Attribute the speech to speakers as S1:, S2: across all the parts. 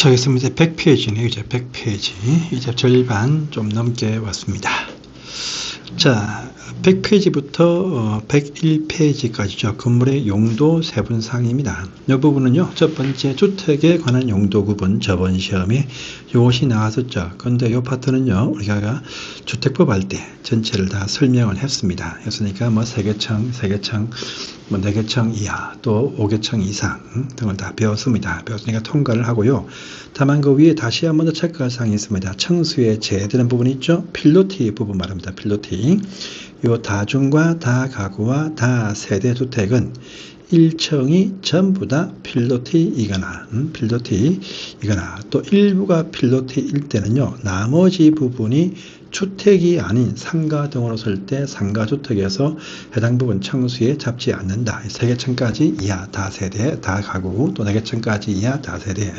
S1: 자, 있습니다. 100페이지네요. 이제 100페이지. 이제 절반 좀 넘게 왔습니다. 자, 100페이지부터 101페이지까지죠. 건물의 용도 세분사항입니다. 이 부분은요, 첫 번째 주택에 관한 용도 구분 저번 시험에 이것이 나왔었죠. 근데 이 파트는요, 우리가 주택법 할 때 전체를 다 설명을 했습니다. 했으니까 뭐 세개청, 뭐 4개청 이하, 또 5개청 이상 등을 다 배웠습니다. 배웠으니까 통과를 하고요. 다만 그 위에 다시 한 번 더 체크할 사항이 있습니다. 청수에 제외되는 부분이 있죠. 필로티 부분 말합니다. 필로티. 요 다중과 다가구와 다세대 주택은 1층이 전부 다 필로티이거나 또 일부가 필로티일 때는요, 나머지 부분이 주택이 아닌 상가 등으로 쓸 때 상가주택에서 해당 부분 청수에 잡지 않는다. 3개층까지 이하 다세대, 다가구, 또 4개층까지 이하 다세대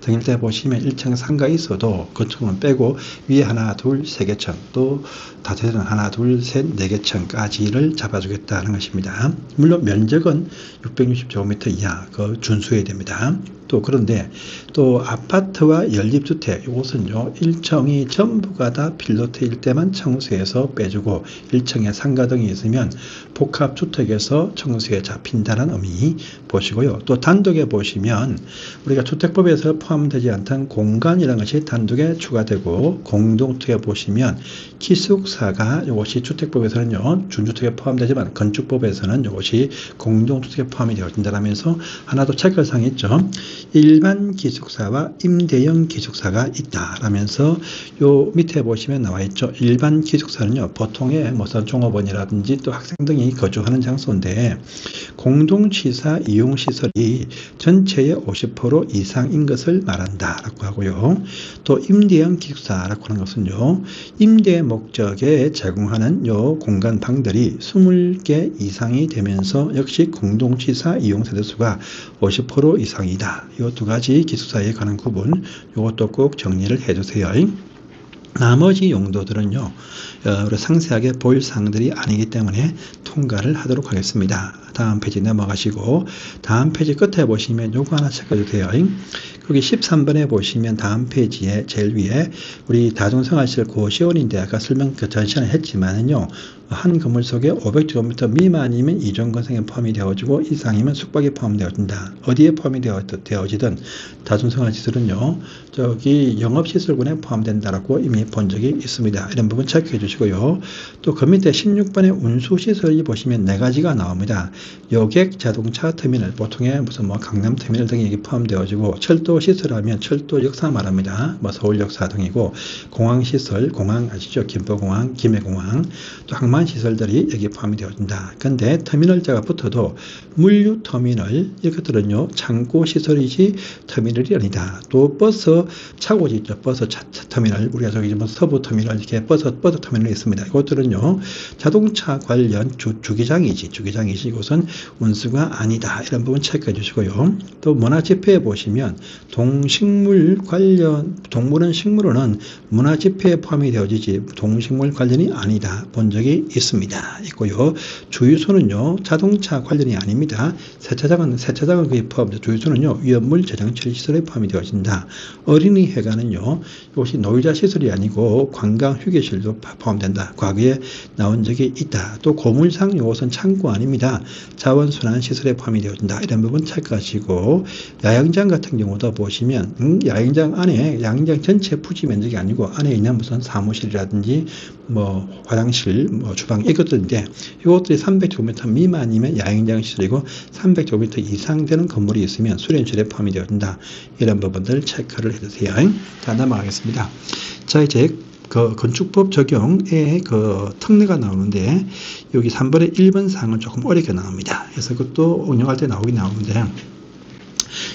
S1: 등일 때 보시면 1층 상가 있어도 건축물은 빼고 위에 하나, 둘, 3개층, 또 다세대는 하나, 둘, 셋, 4개층까지를 잡아주겠다는 것입니다. 물론 면적은 660제곱미터 이하 그 준수해야 됩니다. 또 그런데 또 아파트와 연립주택 이것은요 1층이 전부가 다 필로티일 때만 청수에서 빼주고 1층에 상가 등이 있으면 복합주택에서 청수에 잡힌다는 의미 보시고요. 또 단독에 보시면 우리가 주택법에서 포함되지 않던 공간이라는 것이 단독에 추가되고 공동주택에 보시면 기숙사가 이것이 주택법에서는요 준주택에 포함되지만 건축법에서는 이것이 공동주택에 포함이 되어진다면서 하나 더 체크할 사항이 있죠. 일반 기숙사와 임대형 기숙사가 있다라면서 요 밑에 보시면 나와 있죠. 일반 기숙사는요 보통의 무슨 종업원이라든지 또 학생 등이 거주하는 장소인데 공동취사 이용시설이 전체의 50% 이상인 것을 말한다라고 하고요. 또 임대형 기숙사라고 하는 것은요 임대 목적에 제공하는 요 공간 방들이 20개 이상이 되면서 역시 공동취사 이용 세대수가 50% 이상이다. 이 두 가지 기숙사에 관한 구분 이것도 꼭 정리를 해주세요. 나머지 용도들은요 우리 상세하게 볼 사항들이 아니기 때문에 통과를 하도록 하겠습니다. 다음 페이지 넘어가시고 다음 페이지 끝에 보시면 요거 하나 체크해 주세요. 거기 13번에 보시면 다음 페이지에 제일 위에 우리 다중생활시설 고시원인데 아까 설명 전 시간에 했지만은요 한 건물 속에 500제곱미터 미만이면 이종건설에 포함이 되어지고 이상이면 숙박에 포함되어진다. 어디에 포함이 되어지든 다중생활시설은요 저기 영업시설군에 포함된다라고 이미 본 적이 있습니다. 이런 부분 체크해 주시고요. 또 그 밑에 16번에 운수시설이 보시면 4가지가 나옵니다. 여객 자동차 터미널, 보통의 무슨 뭐 강남 터미널 등이 여기 포함되어지고 철도 시설하면 철도 역사 말합니다. 뭐 서울 역사 등이고 공항 시설, 공항 아시죠? 김포공항, 김해공항, 또 항만 시설들이 여기 포함이 되어진다. 근데 터미널자가 붙어도 물류 터미널 이것들은요 창고 시설이지 터미널이 아니다. 또 버스 차고지 있죠. 버스 터미널 우리가 저기 뭐 서부 터미널 이렇게 버스 터미널이 있습니다. 이것들은요 자동차 관련 주기장이지 이것은 운수가 아니다. 이런 부분 체크해 주시고요. 또 문화집회에 보시면 동식물 관련 동물은 식물로는 문화집회에 포함이 되어지지 동식물 관련이 아니다. 본 적이 있고요. 주유소는요 자동차 관련이 아닙니다. 세차장은 거의 포함돼. 주유소는요 위험물 저장 처리 시설에 포함이 되어진다. 어린이회관은요 이것이 노이자 시설이 아니고 관광 휴게실도 포함된다. 과거에 나온 적이 있다. 또 고물상 이것은 창고 아닙니다. 자원순환 시설에 포함이 되어진다. 이런 부분 체크하시고 야영장 같은 경우도 보시면 야영장 안에 야영장 전체 부지 면적이 아니고 안에 있는 무슨 사무실이라든지 뭐 화장실, 뭐 주방 이것들인데 이것들이 300제곱미터 미만이면 야영장 시설이고 300제곱미터 이상 되는 건물이 있으면 수련실에 포함이 되어진다. 이런 부분들 체크를 해주세요. 자 넘어가겠습니다. 자 이제 그 건축법 적용의 그 특례가 나오는데 여기 3번의 1번 사항은 조금 어렵게 나옵니다. 그래서 그것도 응용할 때 나오긴 나오는데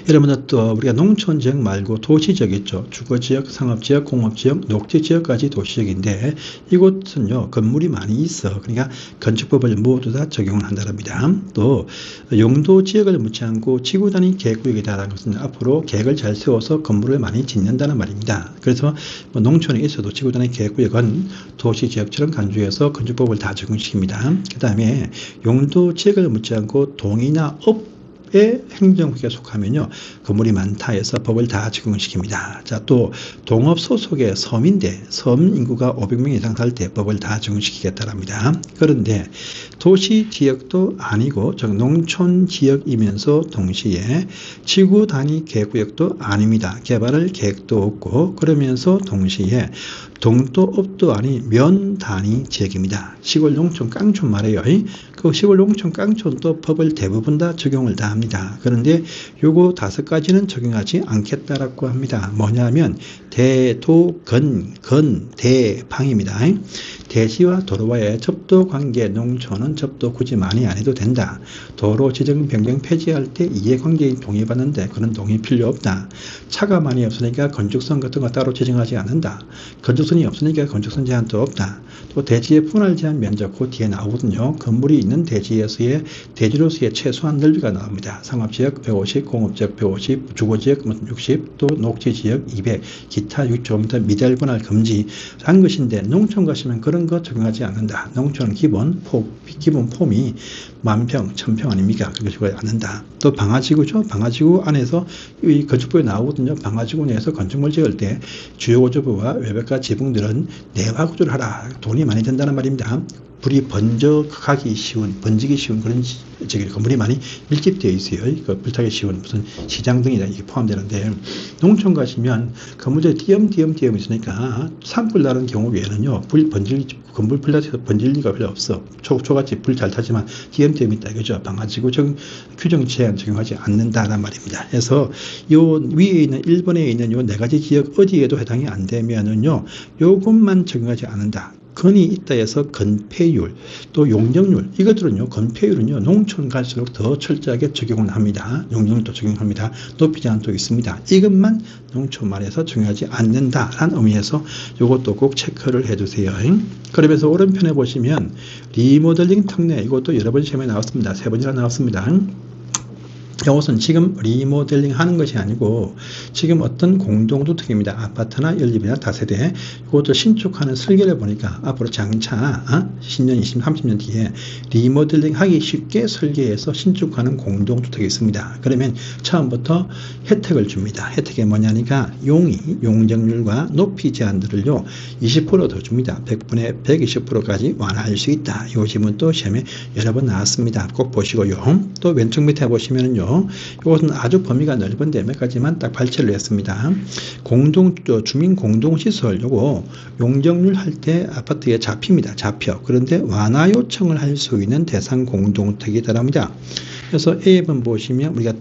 S1: 여러분들 또 우리가 농촌지역 말고 도시지역 있죠. 주거지역, 상업지역, 공업지역, 녹지지역까지 도시지역인데 이곳은요 건물이 많이 있어. 그러니까 건축법을 모두 다 적용을 한다랍니다. 또 용도지역을 묻지 않고 지구단위 계획구역이다라는 것은 앞으로 계획을 잘 세워서 건물을 많이 짓는다는 말입니다. 그래서 뭐 농촌에 있어도 지구단위 계획구역은 도시지역처럼 간주해서 건축법을 다 적용시킵니다. 그 다음에 용도지역을 묻지 않고 동이나 업 동업의 행정구역에 속하면요, 건물이 많다 해서 법을 다 적용시킵니다. 자, 또 동업 소속의 섬인데 섬 인구가 500명 이상 살 때 법을 다 적용시키겠다랍니다. 그런데 도시 지역도 아니고 즉 농촌 지역이면서 동시에 지구 단위 계획구역도 아닙니다. 개발할 계획도 없고 그러면서 동시에 동도 업도 아닌 면 단위 지역입니다. 시골 농촌 깡촌 말이에요. 그 시골 농촌 깡촌도 법을 대부분 다 적용을 다 합니다. 그런데 요거 5가지는 적용하지 않겠다라고 합니다. 뭐냐면 대도 건 대방입니다. 대지와 도로와의 접도 관계 농촌은 접도 굳이 많이 안 해도 된다. 도로 지정 변경 폐지할 때 이해관계인 동의받는데 그런 동의 필요 없다. 차가 많이 없으니까 건축선 같은 거 따로 지정하지 않는다. 건축선이 없으니까 건축선 제한도 없다. 또 대지의 분할 제한 면적 그 뒤에 나오거든요. 건물이 있는 대지에서의 대지로서의 최소한 넓이가 나옵니다. 상업지역 150, 공업지역 150, 주거지역 60, 또 녹지지역 200, 기타 6km 미달 분할 금지 한 것인데 농촌 가시면 그런 거 적용하지 않는다. 농촌 기본 폼이 10,000평, 1,000평 아닙니까? 그렇게 적용하지 않는다. 또 방화지구죠. 방화지구 안에서 이 건축부에 나오거든요. 방화지구 내에서 건축물 지을 때 주요 구조부와 외벽과 지붕들은 내화 구조를 하라. 돈이 많이 든다는 말입니다. 불이 번지기 쉬운 그런 건물이 많이 밀집되어 있어요. 불타기 쉬운 무슨 시장 등이 이게 포함되는데 농촌 가시면 건물에 띄엄띄엄 있으니까 산불 나는 경우 외에는요 건물 불나서 번질 리가 별로 없어. 초같이 불 잘 타지만 띄엄띄엄 있다 이거죠. 방화지구 규정 제한 적용하지 않는다란 말입니다. 그래서 요 위에 있는 1번에 있는 요 4가지 지역 어디에도 해당이 안 되면은요 요것만 적용하지 않는다. 건이 있다 해서 건폐율, 또 용적률, 이것들은요, 건폐율은요, 농촌 갈수록 더 철저하게 적용을 합니다. 용적률도 적용합니다. 높이 제한도 있습니다. 이것만 농촌말에서 적용하지 않는다라는 의미에서 이것도 꼭 체크를 해두세요. 그러면서 오른편에 보시면 리모델링 특례, 이것도 여러 번 시험에 나왔습니다. 3번이나 나왔습니다. 이것은 지금 리모델링 하는 것이 아니고 지금 어떤 공동주택입니다. 아파트나 연립이나 다세대 이것도 신축하는 설계를 보니까 앞으로 장차 10년, 20년, 30년 뒤에 리모델링 하기 쉽게 설계해서 신축하는 공동주택이 있습니다. 그러면 처음부터 혜택을 줍니다. 혜택이 뭐냐니까 용적률과 높이 제한들을요 20% 더 줍니다. 100분의 120%까지 완화할 수 있다. 이 질문도 시험에 여러 번 나왔습니다. 꼭 보시고요. 또 왼쪽 밑에 보시면은요 이것은 아주 범위가 넓은데 몇 가지만 딱 발췌를 했습니다. 주민 공동시설 요거 용적률 할 때 아파트에 잡힙니다. 잡혀. 그런데 완화 요청을 할 수 있는 대상 공동택이다랍니다. 그래서 A번 보시면 우리가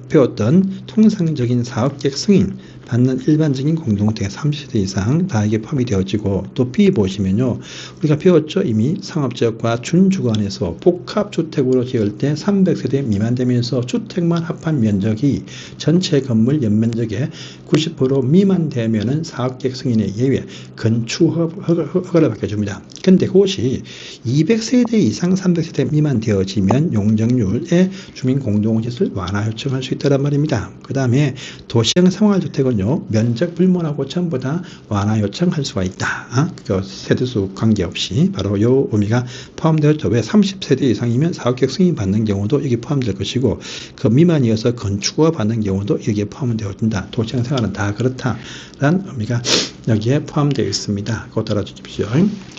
S1: 배웠던 통상적인 사업계획 승인 받는 일반적인 공동택 30세대 이상 다 이게 포함이 되어지고 또 B 보시면요. 우리가 배웠죠. 이미 상업지역과 준주거안에서 복합주택으로 지을 때 300세대 미만 되면서 주택만 합한 면적이 전체 건물 연면적의 90% 미만 되면은 사업계획 승인에 예외 건축 허가를 받게 줍니다. 근데 그것이 200세대 이상 300세대 미만 되어지면 용적률의 주민 공동시설 완화 요청할 수 있다는 말입니다. 그 다음에 도시형 생활주택은요 면적 불문하고 전부 다 완화 요청할 수가 있다. 그 세대수 관계없이 바로 요 의미가 포함되었죠. 왜 30세대 이상이면 사업계획 승인 받는 경우도 여기 포함될 것이고 그 미만이어서 건축허가 받는 경우도 여기에 포함되어진다. 도시형 생활은 다 그렇다라는 의미가 여기에 포함되어 있습니다. 그거 따라주십시오.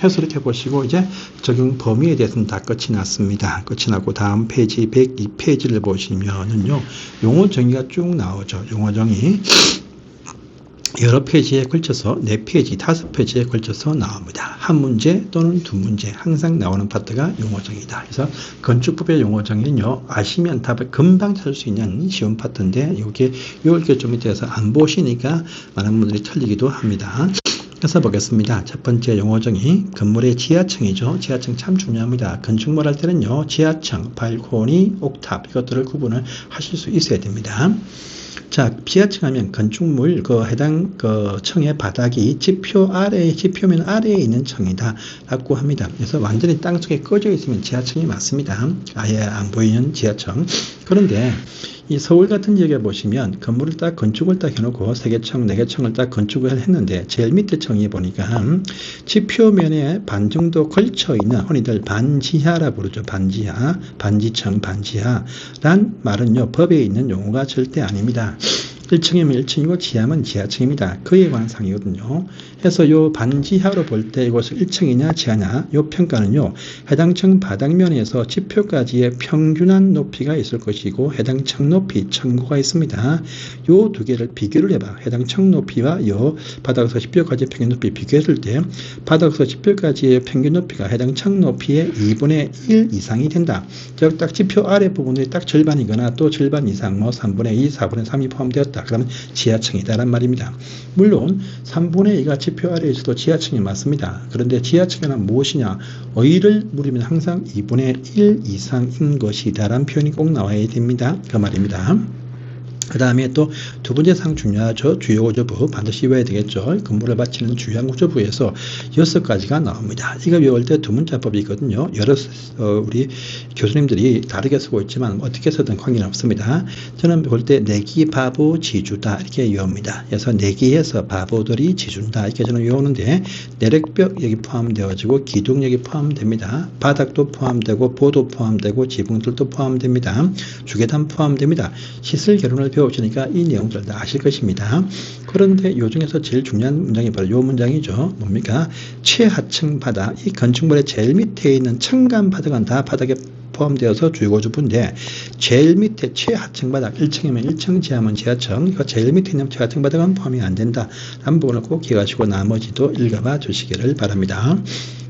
S1: 해서 이렇게 보시고 이제 적용 범위에 대해서는 다 끝이 났습니다. 끝이 나고 다음 페이지 102페이지를 보시면은요 용어 정의가 쭉 나오죠. 용어 정의 여러 페이지에 걸쳐서 4페이지, 5페이지에 걸쳐서 나옵니다. 한 문제 또는 두 문제 항상 나오는 파트가 용어정의다. 그래서 건축법의 용어정의는요. 아시면 답을 금방 찾을 수 있는 쉬운 파트인데 이게 이렇게 좀 밑에서 안 보시니까 많은 분들이 틀리기도 합니다. 그래서 보겠습니다. 첫 번째 용어정의 건물의 지하층이죠. 지하층 참 중요합니다. 건축물 할 때는요. 지하층, 발코니, 옥탑 이것들을 구분을 하실 수 있어야 됩니다. 자, 지하층 하면 건축물 해당 층의 바닥이 지표면 아래에 있는 층이다 라고 합니다. 그래서 완전히 땅속에 꺼져 있으면 지하층이 맞습니다. 아예 안 보이는 지하층. 그런데 이 서울 같은 지역에 보시면 건물을 딱 건축을 딱 해놓고 3개 층, 4개 층을 딱 건축을 했는데 제일 밑에 층이 보니까 지표면에 반 정도 걸쳐 있는 흔히들 반지하라 부르죠. 반지하, 반지층, 반지하란 말은요 법에 있는 용어가 절대 아닙니다. 1층이면 1층이고 지하면 지하층입니다. 그에 관한 상이거든요. 그래서 요 반지하로 볼 때 이것을 1층이냐 지하냐 요 평가는요. 해당 층 바닥면에서 지표까지의 평균한 높이가 있을 것이고 해당 층 높이 층고가 있습니다. 요 두 개를 비교를 해봐. 해당 층 높이와 요 바닥에서 지표까지의 평균 높이 비교했을 때 바닥에서 지표까지의 평균 높이가 해당 층 높이의 2분의 1 이상이 된다. 즉 딱 지표 아래 부분이 딱 절반이거나 또 절반 이상 뭐 3분의 2, 4분의 3이 포함되었다. 그러면 지하층이다란 말입니다. 물론 3분의 2가 지표 아래에 있어도 지하층이 맞습니다. 그런데 지하층에는 무엇이냐? 의를 물으면 항상 2분의 1 이상인 것이다라는 표현이 꼭 나와야 됩니다. 그 말입니다. 그 다음에 또 두 번째 상 중요하죠. 주요 구조부 반드시 외워야 되겠죠. 건물을 바치는 주요한 구조부에서 6가지가 나옵니다. 이거 외울 때 두문자법이 있거든요. 여러 우리 교수님들이 다르게 쓰고 있지만 어떻게 쓰든 관계는 없습니다. 저는 볼 때 내기 바보 지주다 이렇게 외웁니다. 그래서 내기에서 바보들이 지준다 이렇게 저는 외우는데 내력벽 여기 포함되어지고 기둥 여기 포함됩니다. 바닥도 포함되고 보도 포함되고 지붕들도 포함됩니다. 주계단 포함됩니다. 시설 결혼을 배우시니까 이 내용들 다 아실 것입니다. 그런데 이 중에서 제일 중요한 문장이 바로 이 문장이죠. 뭡니까? 최하층 바닥, 이 건축물의 제일 밑에 있는 층간 바닥은 다 바닥에 포함되어서 주요구조부인데 제일 밑에 최하층 바닥 1층이면 1층, 지하면 지하층, 제일 밑에 있는 최하층 바닥은 포함이 안 된다. 라는 부분을 꼭 기억하시고 나머지도 읽어봐 주시기를 바랍니다.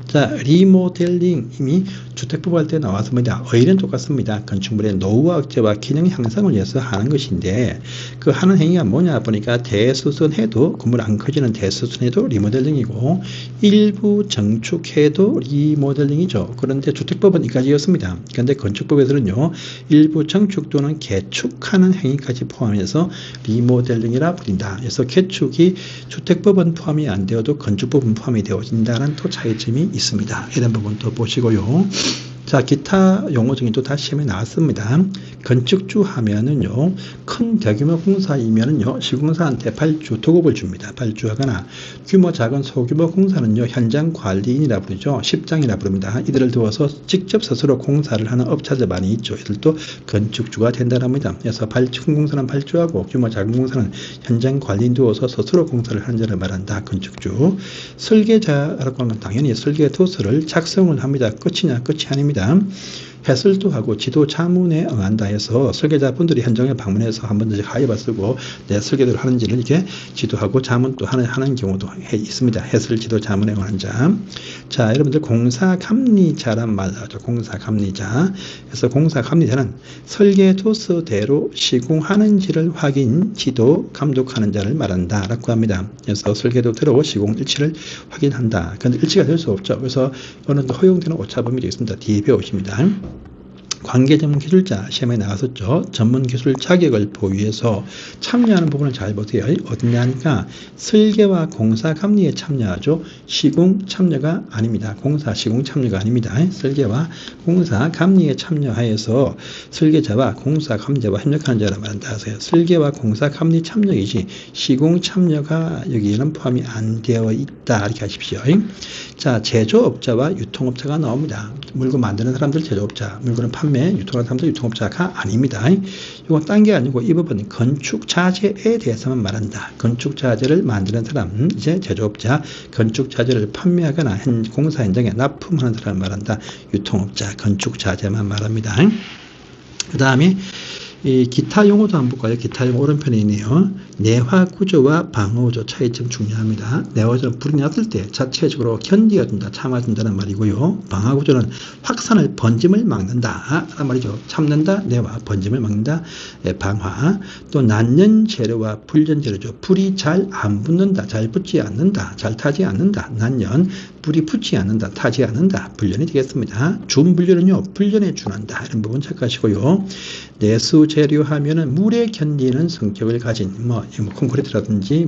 S1: 자, 리모델링 이미 주택법 할 때 나왔습니다. 의의는 똑같습니다. 건축물의 노후화 억제와 기능 향상을 위해서 하는 것인데 그 하는 행위가 뭐냐 보니까 대수선해도 건물 안 커지는 대수선해도 리모델링이고 일부 정축해도 리모델링이죠. 그런데 주택법은 이까지였습니다. 그런데 건축법에서는요. 일부 정축 또는 개축하는 행위까지 포함해서 리모델링이라 부른다. 그래서 개축이 주택법은 포함이 안 되어도 건축법은 포함이 되어진다는 또 차이점이 있습니다. 이런 부분도 보시고요. 자, 기타 용어 중에 또 다시 시험에 나왔습니다. 건축주 하면은요, 큰 대규모 공사이면은요, 시공사한테 발주, 도급을 줍니다. 발주하거나, 규모 작은 소규모 공사는요, 현장 관리인이라 부르죠. 십장이라 부릅니다. 이들을 두어서 직접 스스로 공사를 하는 업자들 많이 있죠. 이들도 건축주가 된다는 겁니다. 그래서 큰 공사는 발주하고, 규모 작은 공사는 현장 관리인 두어서 스스로 공사를 하는 자를 말한다. 건축주. 설계자라고 하는 건 당연히 설계 도서를 작성을 합니다. 끝이냐? 끝이 아닙니다. 해설도 하고 지도 자문에 응한다 해서 설계자분들이 현장에 방문해서 한 번 더 하여봐 쓰고 내 설계대로 하는지를 이렇게 지도하고 자문도 하는 경우도 있습니다. 해설 지도 자문에 응한 자. 자, 여러분들 공사감리자란 말 나오죠. 공사감리자. 그래서 공사감리자는 설계도서대로 시공하는지를 확인, 지도, 감독하는 자를 말한다 라고 합니다. 그래서 설계도대로 시공 일치를 확인한다. 그런데 일치가 될 수 없죠. 그래서 이거는 허용되는 오차범위 되겠습니다. 뒤에 배우십니다. 관계 전문 기술자 시험에 나왔었죠. 전문 기술 자격을 보유해서 참여하는 부분을 잘 보세요. 어디냐 하니까 설계와 공사 감리에 참여하죠. 시공 참여가 아닙니다. 공사 시공 참여가 아닙니다. 설계와 공사 감리에 참여하여서 설계자와 공사 감리자와 협력하는 자라 말한다 하세요. 설계와 공사 감리 참여이지 시공 참여가 여기에는 포함이 안 되어 있다 이렇게 하십시오. 자, 제조업자와 유통업자가 나옵니다. 물건 만드는 사람들 제조업자, 물건을 판매, 유통하는 사람들 유통업자가 아닙니다. 이건 딴 게 아니고 이 부분은 건축자재에 대해서만 말한다. 건축자재를 만드는 사람, 이제 제조업자, 건축자재를 판매하거나 공사 현장에 납품하는 사람을 말한다. 유통업자, 건축자재만 말합니다. 그 다음에 이 기타 용어도 한번 볼까요? 기타 용어 오른편에 있네요. 내화 구조와 방어 구조 차이점 중요합니다. 내화 구조는 불이 났을 때 자체적으로 견디어준다, 참아준다는 말이고요. 방어 구조는 확산을 번짐을 막는다 라는 말이죠. 참는다, 내화, 번짐을 막는다, 방화. 또 난연 재료와 불연 재료죠. 불이 잘 안 붙는다, 잘 붙지 않는다, 잘 타지 않는다. 난연, 불이 붙지 않는다, 타지 않는다. 불연이 되겠습니다. 준불연은요, 불연에 준한다. 이런 부분 체크하시고요. 내수 재료 하면은 물에 견디는 성격을 가진 콘크리트라든지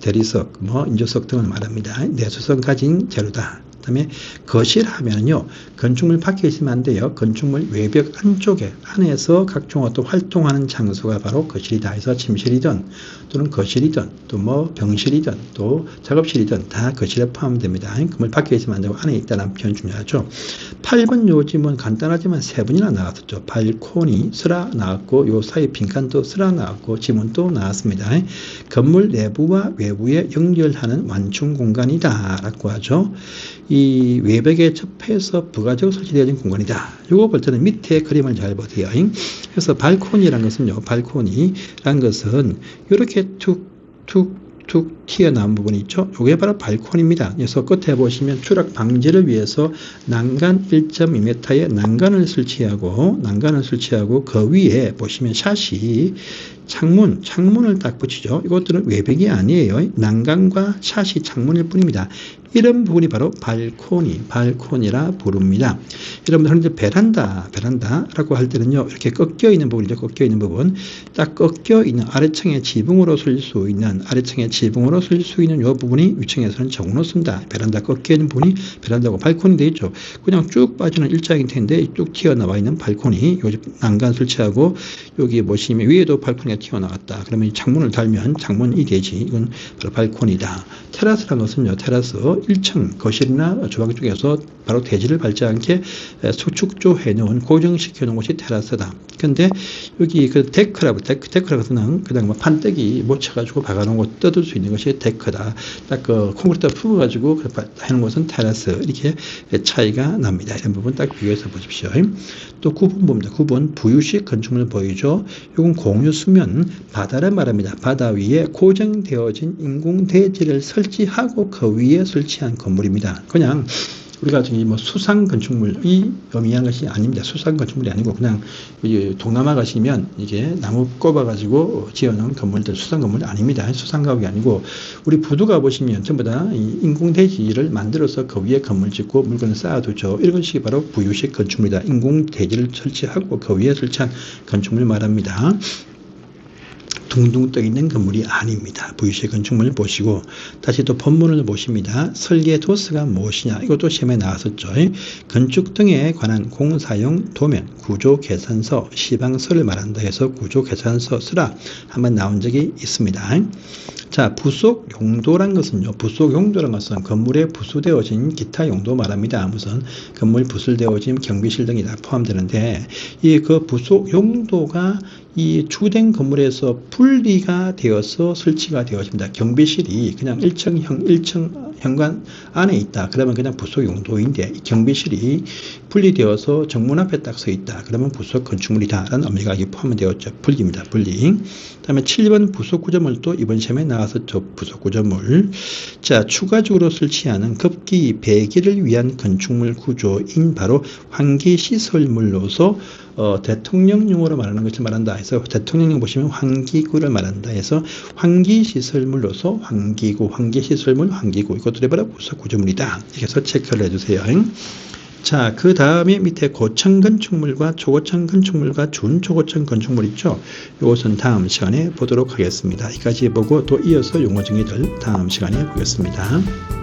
S1: 대리석, 인조석 등을 말합니다. 내수성 가진 재료다. 그다음에 거실 하면요, 건축물 밖에 있으면 안 돼요. 건축물 외벽 안쪽에 안에서 각종 어떤 활동하는 장소가 바로 거실이다 해서 침실이든 또는 거실이든 또 뭐 병실이든 또 작업실이든 다 거실에 포함됩니다. 건물 밖에 있으면 안 되고 안에 있다는 표현 중요하죠. 8번 요즘은 간단하지만 3번이나 나왔었죠. 발코니 쓰라 나왔고 요 사이 빈칸도 쓰라 나왔고 지문도 나왔습니다. 건물 내부와 외부에 연결하는 완충 공간이다 라고 하죠. 이 외벽에 접해서 부가적으로 설치되어진 공간이다. 이거 볼 때는 밑에 그림을 잘 보세요. 그래서 발코니라는 것은요, 발코니라는 것은 이렇게 툭툭 튀어나온 부분이 있죠. 이게 바로 발코니입니다. 그래서 끝에 보시면 추락 방지를 위해서 난간 1.2m의 난간을 설치하고 그 위에 보시면 샷이 창문을 딱 붙이죠. 이것들은 외벽이 아니에요. 난간과 샷이 창문일 뿐입니다. 이런 부분이 바로 발코니라 부릅니다. 여러분들 현재 베란다라고 할 때는요, 이렇게 꺾여 있는 부분이죠. 꺾여 있는 부분, 딱 꺾여 있는 아래층의 지붕으로 쓸 수 있는 이 부분이 위층에서는 정으로 쓴다. 베란다 꺾여 있는 부분이 베란다고 발코니 되어 있죠. 그냥 쭉 빠지는 일자인 텐데 쭉 튀어나와 있는 발코니, 요 난간 설치하고 여기 보시면 위에도 발코니가 튀어나왔다. 그러면 이 창문을 달면 창문이 되지. 이건 바로 발코니다. 테라스라는 것은요, 테라스 1층 거실이나 주방 쪽에서 바로 대지를 밟지 않게 수축조해 놓은 고정시켜 놓은 곳이 테라스다. 근데 여기 그 데크라고는 그냥 뭐 판때기 못 쳐가지고 박아놓은 곳 뜯을 수 있는 것이 데크다. 딱 그 콘크리트 풀어가지고 해놓은 곳은 테라스. 이렇게 차이가 납니다. 이런 부분 딱 비교해서 보십시오. 또 9번 봅니다. 9번 부유식 건축물 보이죠. 이건 공유 수면 바다를 말합니다. 바다 위에 고정되어진 인공대지를 설치하고 그 위에 설치한 건물입니다. 그냥 우리가 저기 뭐 수상 건축물이 의미한 것이 아닙니다. 수상 건축물이 아니고 그냥 동남아 가시면 이게 나무 꼽아가지고 지어놓은 건물들 수상 건물이 아닙니다. 수상 가옥이 아니고 우리 부두 가보시면 전부 다 인공대지를 만들어서 그 위에 건물 짓고 물건을 쌓아두죠. 이런 것이 바로 부유식 건축물이다. 인공대지를 설치하고 그 위에 설치한 건축물 말합니다. 둥둥 떠 있는 건물이 아닙니다. 부유식 건축물을 보시고 다시 또 본문을 보십니다. 설계 도서가 무엇이냐? 이것도 시험에 나왔었죠. 건축 등에 관한 공사용 도면, 구조 계산서, 시방서를 말한다 해서 구조 계산서 쓰라 한번 나온 적이 있습니다. 자, 부속 용도란 것은요, 부속 용도란 것은 건물에 부수되어진 기타 용도 말합니다. 무슨 건물 부술되어진 경비실 등이 다 포함되는데 이 그 부속 용도가 이 주된 건물에서 분리가 되어서 설치가 되어집니다. 경비실이 그냥 1층 현관 안에 있다. 그러면 그냥 부속 용도인데 경비실이 분리되어서 정문 앞에 딱 서 있다. 그러면 부속 건축물이다. 라는 의미가 여기 포함되었죠. 분리입니다. 분리. 다음에 7번 부속 구조물도 이번 시험에 나왔었죠. 부속 구조물. 자, 추가적으로 설치하는 급기 배기를 위한 건축물 구조인 바로 환기시설물로서 대통령용으로 말하는 것을 말한다 해서 대통령용 보시면 환기구를 말한다 해서 환기시설물로서 환기시설물 환기구 이것들이 바로 부속 구조물이다. 이렇게 해서 체크를 해주세요. 자, 그 다음에 밑에 고층 건축물과 초고층 건축물과 준초고층 건축물 있죠. 이것은 다음 시간에 보도록 하겠습니다. 여기까지 보고 또 이어서 용어 정의들 다음 시간에 보겠습니다.